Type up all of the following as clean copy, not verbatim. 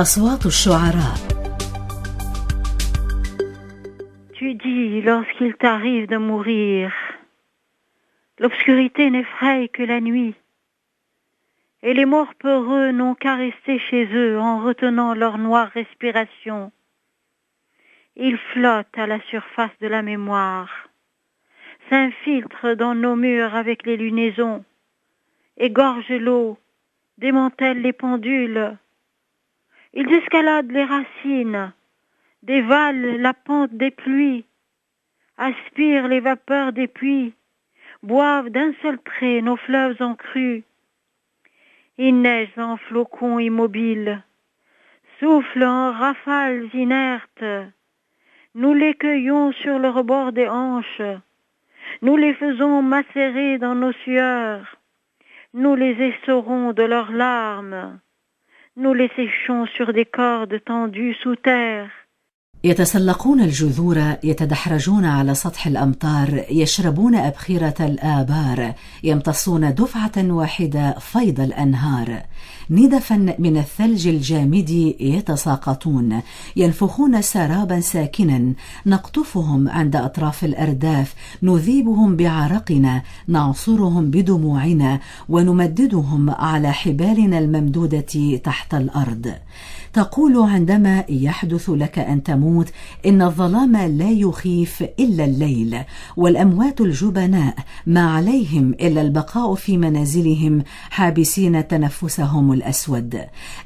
أصوات الشعراء. Tu dis lorsqu'il t'arrive de mourir, l'obscurité n'effraie que la nuit, et les morts peureux n'ont qu'à rester chez eux en retenant leur noire respiration. Ils flottent à la surface de la mémoire, s'infiltrent dans nos murs avec les lunaisons, égorgent l'eau, démantèlent les pendules. Ils escaladent les racines, dévalent la pente des pluies, aspirent les vapeurs des puits, boivent d'un seul trait nos fleuves en crue. Ils neigent en flocons immobiles, soufflent en rafales inertes. Nous les cueillons sur le rebord des hanches, nous les faisons macérer dans nos sueurs, nous les essorons de leurs larmes, nous les séchons sur des cordes tendues sous terre. يتسلقون الجذور، يتدحرجون على سطح الأمطار، يشربون أبخرة الآبار، يمتصون دفعة واحدة فيض الأنهار. ندفا من الثلج الجامد يتساقطون، ينفخون سرابا ساكنا، نقطفهم عند أطراف الأرداف، نذيبهم بعرقنا، نعصرهم بدموعنا، ونمددهم على حبالنا الممدودة تحت الأرض. تقول عندما يحدث لك أن تموت إن الظلام لا يخيف إلا الليل، والأموات الجبناء ما عليهم إلا البقاء في منازلهم حابسين تنفسهم الأسود.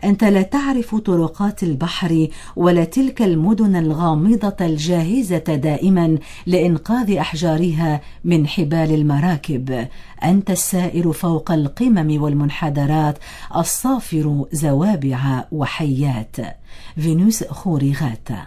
أنت لا تعرف طرقات البحر ولا تلك المدن الغامضة الجاهزة دائما لإنقاذ أحجارها من حبال المراكب. أنت السائر فوق القمم والمنحدرات، الصافر زوابع وحيات. فينوس خوريغاتا.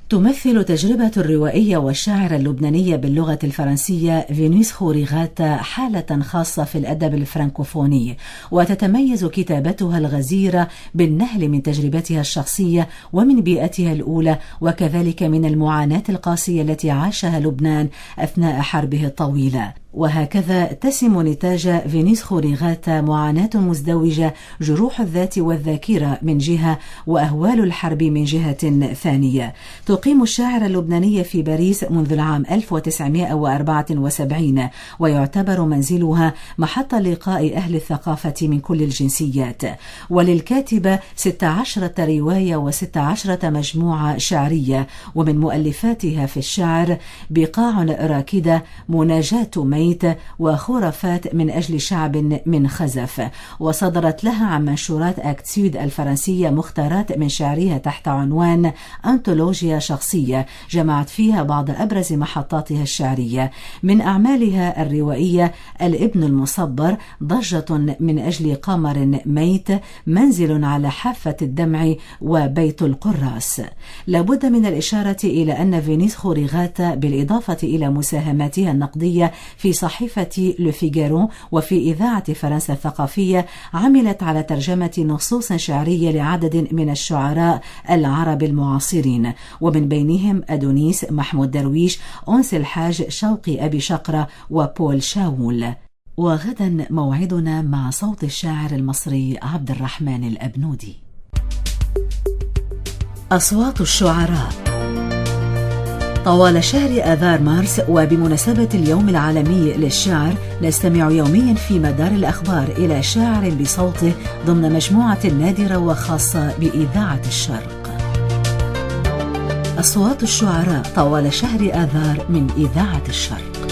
تمثل تجربة الروائية والشاعر اللبنانية باللغة الفرنسية فينوس خوريغاتا حالة خاصة في الأدب الفرنكوفوني، وتتميز كتابتها الغزيرة بالنهل من تجربتها الشخصية ومن بيئتها الأولى، وكذلك من المعاناة القاسية التي عاشها لبنان أثناء حربه الطويلة. وهكذا تسم نتاج فينوس خوريغاتا معاناة مزدوجة، جروح الذات والذاكرة من جهة، وأهوال الحرب من جهة ثانية. تقيم الشاعرة اللبنانية في باريس منذ العام 1974، ويعتبر منزلها محط لقاء أهل الثقافة من كل الجنسيات. وللكاتبة 16 رواية و16 مجموعة شعرية، ومن مؤلفاتها في الشعر بقاع راكدة، مناجاة ميت، وخرافات من أجل شعب من خزف. وصدرت لها عن منشورات أكتسود الفرنسية مختارات من شعرها تحت عنوان أنتولوجيا شخصية، جمعت فيها بعض أبرز محطاتها الشعرية. من أعمالها الروائية الابن المصبر، ضجة من أجل قمر ميت، منزل على حافة الدمع، وبيت القراص. لابد من الإشارة إلى أن فينوس خوريغاتا بالإضافة إلى مساهماتها النقدية في صحيفة لو فيغارو وفي إذاعة فرنسا الثقافية، عملت على ترجمة نصوص شعرية لعدد من الشعراء العرب المعاصرين، ومن بينهم أدونيس، محمود درويش، أنس الحاج، شوقي أبي شقرة، وبول شاول. وغدا موعدنا مع صوت الشاعر المصري عبد الرحمن الأبنودي. أصوات الشعراء. طوال شهر آذار مارس وبمناسبة اليوم العالمي للشعر، نستمع يوميا في مدار الأخبار إلى شاعر بصوته ضمن مجموعة نادرة وخاصة بإذاعة الشرق. أصوات الشعراء طوال شهر آذار من إذاعة الشرق.